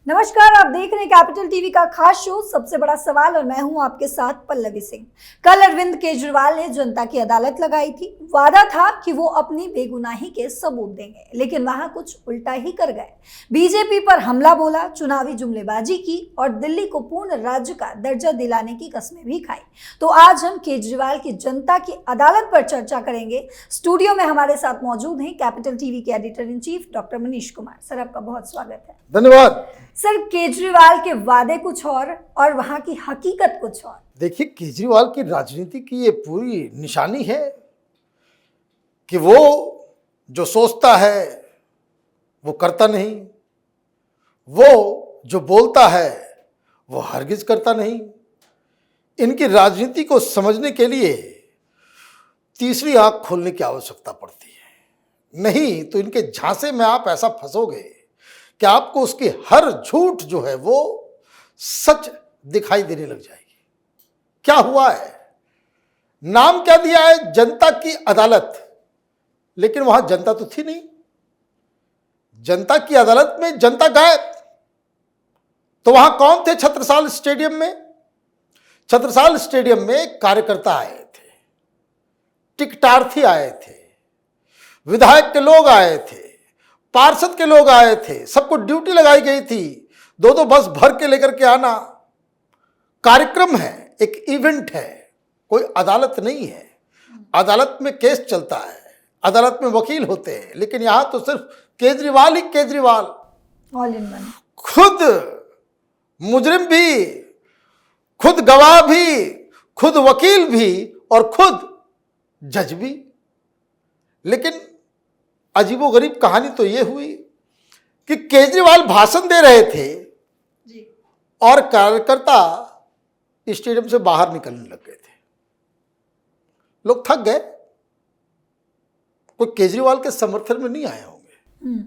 नमस्कार, आप देख रहे हैं कैपिटल टीवी का खास शो सबसे बड़ा सवाल और मैं हूं आपके साथ पल्लवी सिंह। कल अरविंद केजरीवाल ने जनता की अदालत लगाई थी। वादा था कि वो अपनी बेगुनाही के सबूत देंगे, लेकिन वहां कुछ उल्टा ही कर गए। बीजेपी पर हमला बोला, चुनावी जुमलेबाजी की और दिल्ली को पूर्ण राज्य का दर्जा दिलाने की कस्में भी खाई। तो आज हम केजरीवाल की जनता की अदालत पर चर्चा करेंगे। स्टूडियो में हमारे साथ मौजूद हैं कैपिटल टीवी के editor in chief doctor Manish Kumar. Sir, आपका बहुत स्वागत है। धन्यवाद। सर, केजरीवाल के वादे कुछ और वहां की हकीकत कुछ और। देखिए, केजरीवाल की राजनीति की ये पूरी निशानी है कि वो जो सोचता है वो करता नहीं, वो जो बोलता है वो हरगिज करता नहीं। इनकी राजनीति को समझने के लिए तीसरी आंख खोलने की आवश्यकता पड़ती है, नहीं तो इनके झांसे में आप ऐसा फंसोगे कि आपको उसकी हर झूठ जो है वो सच दिखाई देने लग जाएगी। क्या हुआ है, नाम क्या दिया है, जनता की अदालत, लेकिन वहां जनता तो थी नहीं। जनता की अदालत में जनता गायब। तो वहां कौन थे? छत्रसाल स्टेडियम में। छत्रसाल स्टेडियम में कार्यकर्ता आए थे, टिकटार्थी आए थे, विधायक के लोग आए थे, पार्षद के लोग आए थे, सबको ड्यूटी लगाई गई थी। दो दो बस भर के लेकर के आना। कार्यक्रम है, एक इवेंट है, कोई अदालत नहीं है। अदालत में केस चलता है, अदालत में वकील होते हैं, लेकिन यहां तो सिर्फ केजरीवाल ही केजरीवाल, ऑल इन वन। खुद मुजरिम भी, खुद गवाह भी, खुद वकील भी और खुद जज भी। लेकिन अजीबोगरीब कहानी तो यह हुई कि केजरीवाल भाषण दे रहे थे जी। और कार्यकर्ता स्टेडियम से बाहर निकलने लग गए थे। लोग थक गए। कोई केजरीवाल के समर्थन में नहीं आए होंगे।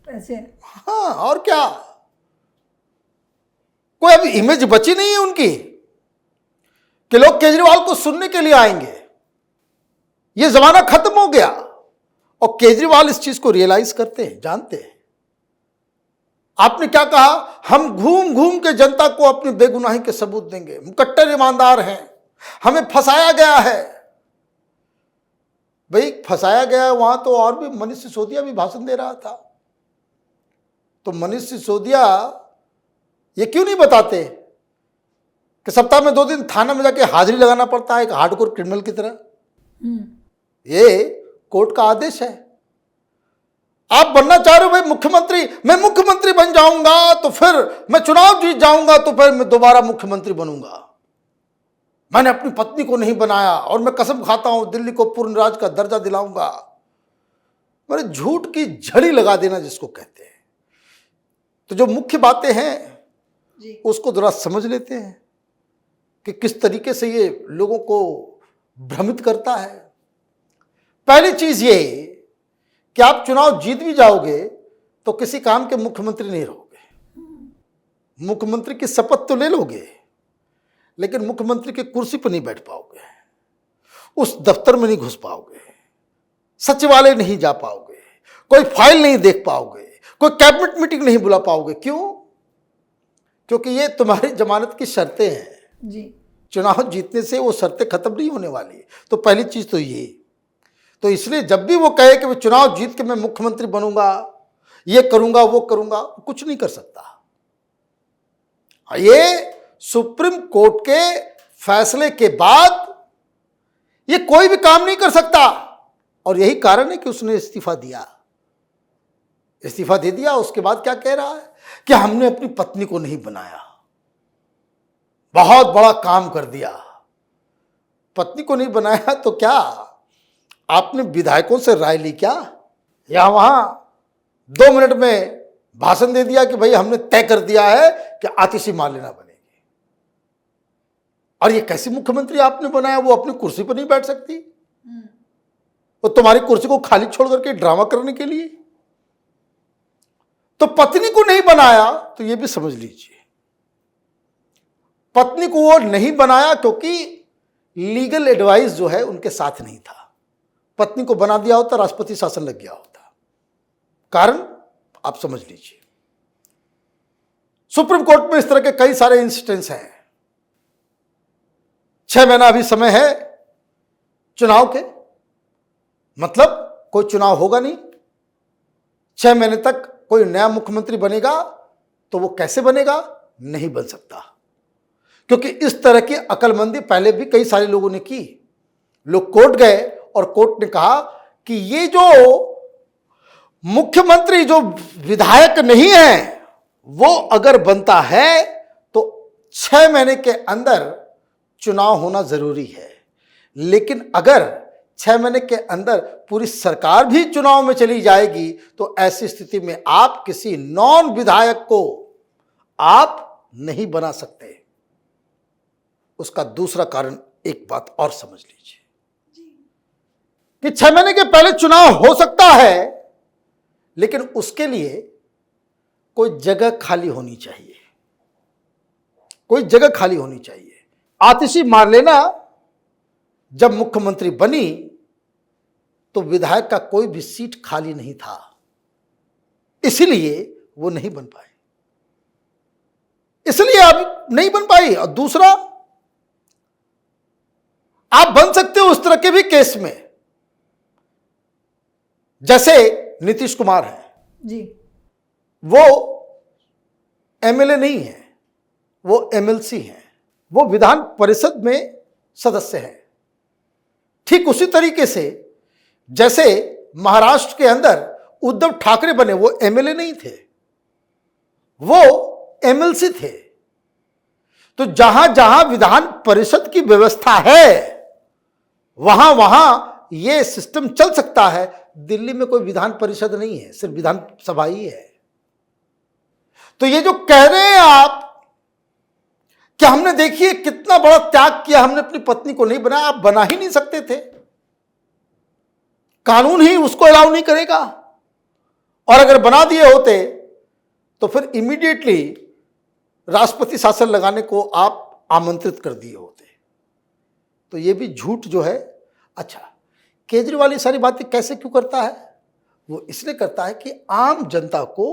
ऐसे। हाँ, और क्या, कोई अभी इमेज बची नहीं है उनकी कि लोग केजरीवाल को सुनने के लिए आएंगे। यह जमाना खत्म हो गया। और केजरीवाल इस चीज को रियलाइज करते हैं, जानते हैं। आपने क्या कहा, हम घूम घूम के जनता को अपनी बेगुनाही के सबूत देंगे, मुकट्टर ईमानदार हैं, हमें फंसाया गया है। भाई फंसाया गया है वहां तो और भी मनीष सिसोदिया भी भाषण दे रहा था। तो मनीष सिसोदिया ये क्यों नहीं बताते कि सप्ताह में 2 दिन थाना में जाके हाजिरी लगाना पड़ता है एक हार्डकोर क्रिमिनल की तरह। ये कोर्ट का आदेश है। आप बनना चाह रहे हो भाई मुख्यमंत्री, मैं मुख्यमंत्री बन जाऊंगा तो फिर मैं चुनाव जीत जाऊंगा तो फिर मैं दोबारा मुख्यमंत्री बनूंगा। मैंने अपनी पत्नी को नहीं बनाया और मैं कसम खाता हूं दिल्ली को पूर्ण राज्य का दर्जा दिलाऊंगा। मेरे झूठ की झड़ी लगा देना जिसको कहते हैं। तो जो मुख्य बातें हैं जी। उसको जरा समझ लेते हैं कि किस तरीके से ये लोगों को भ्रमित करता है। पहली चीज ये कि आप चुनाव जीत भी जाओगे तो किसी काम के मुख्यमंत्री नहीं रहोगे। मुख्यमंत्री की शपथ तो ले लोगे, लेकिन मुख्यमंत्री की कुर्सी पर नहीं बैठ पाओगे, उस दफ्तर में नहीं घुस पाओगे, सचिवालय नहीं जा पाओगे, कोई फाइल नहीं देख पाओगे, कोई कैबिनेट मीटिंग नहीं बुला पाओगे। क्यों? क्योंकि ये तुम्हारी जमानत की शर्तें हैं जी। चुनाव जीतने से वो शर्तें खत्म नहीं होने वाली। तो पहली चीज तो ये। तो इसलिए जब भी वो कहे कि मैं चुनाव जीत के मैं मुख्यमंत्री बनूंगा, ये करूंगा, वो करूंगा, कुछ नहीं कर सकता। ये सुप्रीम कोर्ट के फैसले के बाद ये कोई भी काम नहीं कर सकता। और यही कारण है कि उसने इस्तीफा दिया, इस्तीफा दे दिया। उसके बाद क्या कह रहा है कि हमने अपनी पत्नी को नहीं बनाया, बहुत बड़ा काम कर दिया। पत्नी को नहीं बनाया तो क्या आपने विधायकों से राय ली क्या, या वहां 2 मिनट में भाषण दे दिया कि भाई हमने तय कर दिया है कि आतिशी मार्लेना बनेगी। और ये कैसी मुख्यमंत्री आपने बनाया, वो अपनी कुर्सी पर नहीं बैठ सकती, वो तुम्हारी कुर्सी को खाली छोड़ करके ड्रामा करने के लिए। तो पत्नी को नहीं बनाया तो ये भी समझ लीजिए, पत्नी को वो नहीं बनाया क्योंकि लीगल एडवाइस जो है उनके साथ नहीं था। पत्नी को बना दिया होता राष्ट्रपति शासन लग गया होता। कारण आप समझ लीजिए। सुप्रीम कोर्ट में इस तरह के कई सारे इंसिडेंट्स हैं। 6 महीना अभी समय है चुनाव के, मतलब कोई चुनाव होगा नहीं। 6 महीने तक कोई नया मुख्यमंत्री बनेगा तो वो कैसे बनेगा? नहीं बन सकता, क्योंकि इस तरह की अकलमंदी पहले भी कई सारे लोगों ने की। लोग कोर्ट गए और कोर्ट ने कहा कि ये जो मुख्यमंत्री जो विधायक नहीं है वो अगर बनता है तो 6 महीने के अंदर चुनाव होना जरूरी है। लेकिन अगर 6 महीने के अंदर पूरी सरकार भी चुनाव में चली जाएगी तो ऐसी स्थिति में आप किसी नॉन विधायक को आप नहीं बना सकते। उसका दूसरा कारण एक बात और समझ लीजिए कि 6 महीने के पहले चुनाव हो सकता है, लेकिन उसके लिए कोई जगह खाली होनी चाहिए, कोई जगह खाली होनी चाहिए। आतिशी मार्लेना जब मुख्यमंत्री बनी तो विधायक का कोई भी सीट खाली नहीं था, इसलिए वो नहीं बन पाए, इसलिए अब नहीं बन पाई। और दूसरा, आप बन सकते हो उस तरह के भी केस में, जैसे नीतीश कुमार है जी, वो एमएलए नहीं है, वो एमएलसी है, वो विधान परिषद में सदस्य है। ठीक उसी तरीके से जैसे महाराष्ट्र के अंदर उद्धव ठाकरे बने, वो एमएलए नहीं थे, वो एमएलसी थे। तो जहां जहां विधान परिषद की व्यवस्था है वहां वहां यह सिस्टम चल सकता है। दिल्ली में कोई विधान परिषद नहीं है, सिर्फ विधान सभा ही है। तो ये जो कह रहे हैं आप कि हमने देखिए कितना बड़ा त्याग किया, हमने अपनी पत्नी को नहीं बनाया, आप बना ही नहीं सकते थे, कानून ही उसको अलाउ नहीं करेगा। और अगर बना दिए होते तो फिर इमीडिएटली राष्ट्रपति शासन लगाने को आप आमंत्रित कर दिए होते। तो ये भी झूठ जो है। अच्छा, केजरीवाल ये सारी बातें कैसे क्यों करता है? वो इसलिए करता है कि आम जनता को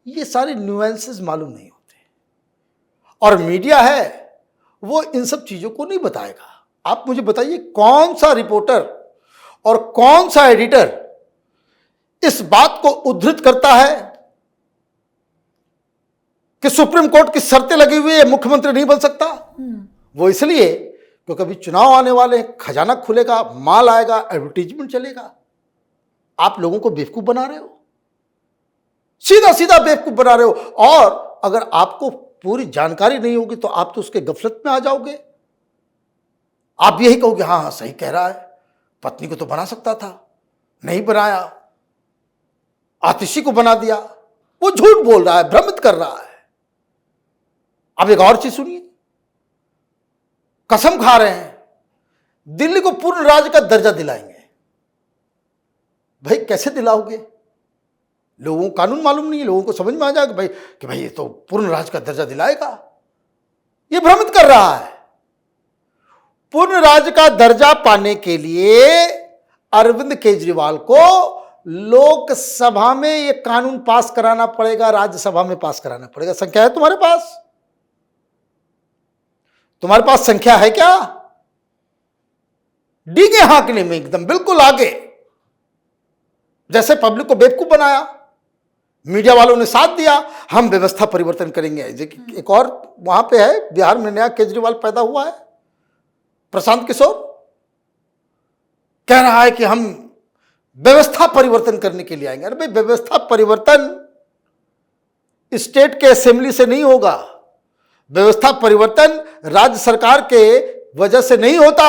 ये सारे न्यूएंसेस मालूम नहीं होते, और मीडिया है वो इन सब चीजों को नहीं बताएगा। आप मुझे बताइए कौन सा रिपोर्टर और कौन सा एडिटर इस बात को उद्धृत करता है कि सुप्रीम कोर्ट की शर्तें लगी हुई है, मुख्यमंत्री नहीं बन सकता? वो इसलिए क्योंकि अभी चुनाव आने वाले हैं, खजाना खुलेगा, माल आएगा, एडवर्टीजमेंट चलेगा। आप लोगों को बेवकूफ बना रहे हो, सीधा सीधा बेवकूफ बना रहे हो। और अगर आपको पूरी जानकारी नहीं होगी तो आप तो उसके गफलत में आ जाओगे। आप यही कहोगे हाँ हाँ सही कह रहा है, पत्नी को तो बना सकता था, नहीं बनाया, आतिशी को बना दिया। वो झूठ बोल रहा है, भ्रमित कर रहा है। अब एक और चीज सुनिए, कसम खा रहे हैं दिल्ली को पूर्ण राज्य का दर्जा दिलाएंगे। भाई कैसे दिलाओगे? लोगों को कानून मालूम नहीं है, लोगों को समझ में आ जाएगा भाई कि भाई ये तो पूर्ण राज्य का दर्जा दिलाएगा। ये भ्रमित कर रहा है। पूर्ण राज्य का दर्जा पाने के लिए अरविंद केजरीवाल को लोकसभा में ये कानून पास कराना पड़ेगा, राज्यसभा में पास कराना पड़ेगा। संख्या है तुम्हारे पास? तुम्हारे पास संख्या है क्या? डींगे हाँकने में एकदम बिल्कुल आगे, जैसे पब्लिक को बेवकूफ बनाया, मीडिया वालों ने साथ दिया, हम व्यवस्था परिवर्तन करेंगे। एक और वहां पे है, बिहार में नया केजरीवाल पैदा हुआ है, प्रशांत किशोर, कह रहा है कि हम व्यवस्था परिवर्तन करने के लिए आएंगे। अरे भाई, व्यवस्था परिवर्तन स्टेट के असेंबली से नहीं होगा, व्यवस्था परिवर्तन राज्य सरकार के वजह से नहीं होता।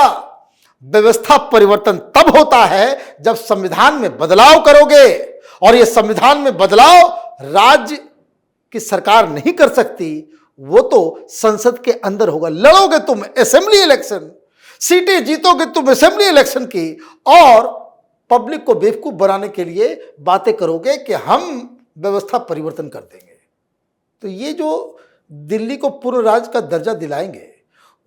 व्यवस्था परिवर्तन तब होता है जब संविधान में बदलाव करोगे, और यह संविधान में बदलाव राज्य की सरकार नहीं कर सकती, वो तो संसद के अंदर होगा। लड़ोगे तुम असेंबली इलेक्शन, सीटें जीतोगे तुम असेंबली इलेक्शन की, और पब्लिक को बेवकूफ बनाने के लिए बातें करोगे कि हम व्यवस्था परिवर्तन कर देंगे। तो ये जो दिल्ली को पूर्ण राज्य का दर्जा दिलाएंगे,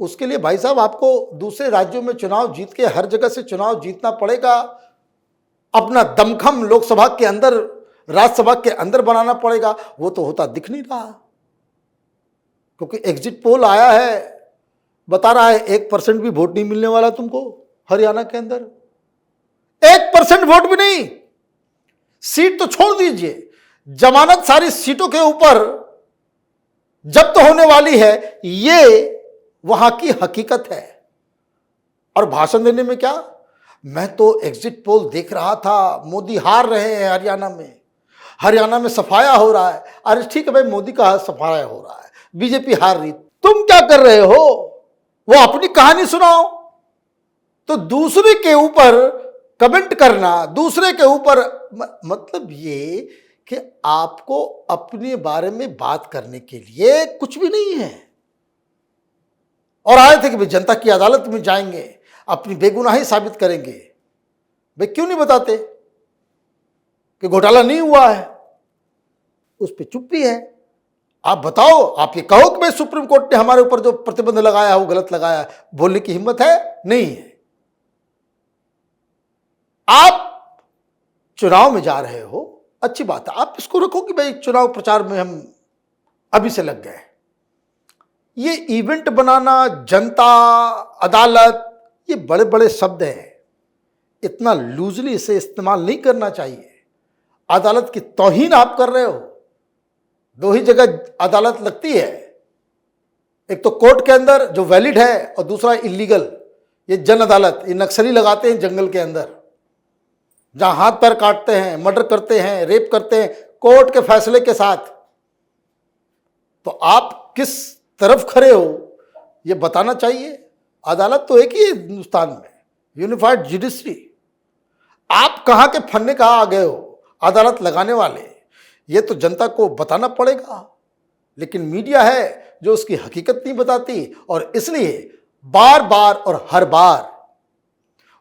उसके लिए भाई साहब आपको दूसरे राज्यों में चुनाव जीत के हर जगह से चुनाव जीतना पड़ेगा, अपना दमखम लोकसभा के अंदर, राज्यसभा के अंदर बनाना पड़ेगा। वो तो होता दिख नहीं रहा। क्योंकि एग्जिट पोल आया है, बता रहा है 1% भी वोट नहीं मिलने वाला तुमको हरियाणा के अंदर। 1% वोट भी नहीं, सीट तो छोड़ दीजिए, जमानत सारी सीटों के ऊपर जब्त होने वाली है, ये वहां की हकीकत है। और भाषण देने में क्या, मैं तो एग्जिट पोल देख रहा था, मोदी हार रहे हैं हरियाणा में सफाया हो रहा है। अरे ठीक है भाई, मोदी का सफाया हो रहा है, बीजेपी हार रही, तुम क्या कर रहे हो? वो अपनी कहानी सुनाओ। तो दूसरे के ऊपर कमेंट करना, दूसरे के ऊपर मतलब ये कि आपको अपने बारे में बात करने के लिए कुछ भी नहीं है। और आए थे कि भाई जनता की अदालत में जाएंगे, अपनी बेगुनाही साबित करेंगे। भाई क्यों नहीं बताते कि घोटाला नहीं हुआ है? उस पर चुप्पी है। आप बताओ, आप ये कहो कि भाई सुप्रीम कोर्ट ने हमारे ऊपर जो प्रतिबंध लगाया है वो गलत लगाया है, बोलने की हिम्मत है? नहीं है। आप चुनाव में जा रहे हो, अच्छी बात है, आप इसको रखो कि भाई चुनाव प्रचार में हम अभी से लग गए। ये इवेंट बनाना, जनता, अदालत, ये बड़े बड़े शब्द हैं, इतना लूजली इसे इस्तेमाल नहीं करना चाहिए। अदालत की तौहीन आप कर रहे हो। दो ही जगह अदालत लगती है, एक तो कोर्ट के अंदर जो वैलिड है और दूसरा इलीगल, ये जन अदालत। ये नक्सली लगाते हैं जंगल के अंदर, जहां हाथ पैर काटते हैं, मर्डर करते हैं, रेप करते हैं कोर्ट के फैसले के साथ। तो आप किस तरफ खड़े हो ये बताना चाहिए। अदालत तो एक ही है हिंदुस्तान में, यूनिफाइड जुडिशरी। आप कहां के फन्ने कहां आ गए हो अदालत लगाने वाले, ये तो जनता को बताना पड़ेगा। लेकिन मीडिया है जो उसकी हकीकत नहीं बताती, और इसलिए बार बार और हर बार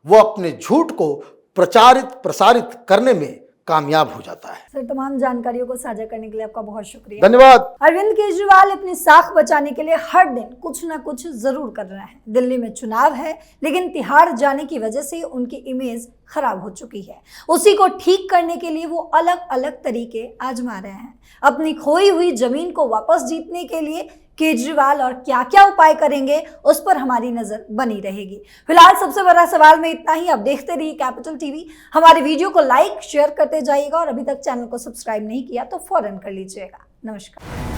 वो अपने झूठ को प्रसारित करने में कामयाब हो जाता है। सर, तमाम जानकारियों को साझा करने के लिए आपका बहुत शुक्रिया। धन्यवाद। अरविंद केजरीवाल अपनी साख बचाने के लिए हर दिन कुछ ना कुछ जरूर कर रहे हैं। दिल्ली में चुनाव है, लेकिन तिहाड़ जाने की वजह से उनकी इमेज खराब हो चुकी है। उसी को ठीक करने के लिए वो अलग अलग तरीके आजमा रहे हैं। अपनी खोई हुई जमीन को वापस जीतने के लिए केजरीवाल और क्या क्या उपाय करेंगे, उस पर हमारी नजर बनी रहेगी। फिलहाल सबसे बड़ा सवाल में इतना ही। अब देखते रहिए कैपिटल टीवी। हमारे वीडियो को लाइक शेयर करते जाइएगा, और अभी तक चैनल को सब्सक्राइब नहीं किया तो फौरन कर लीजिएगा। नमस्कार।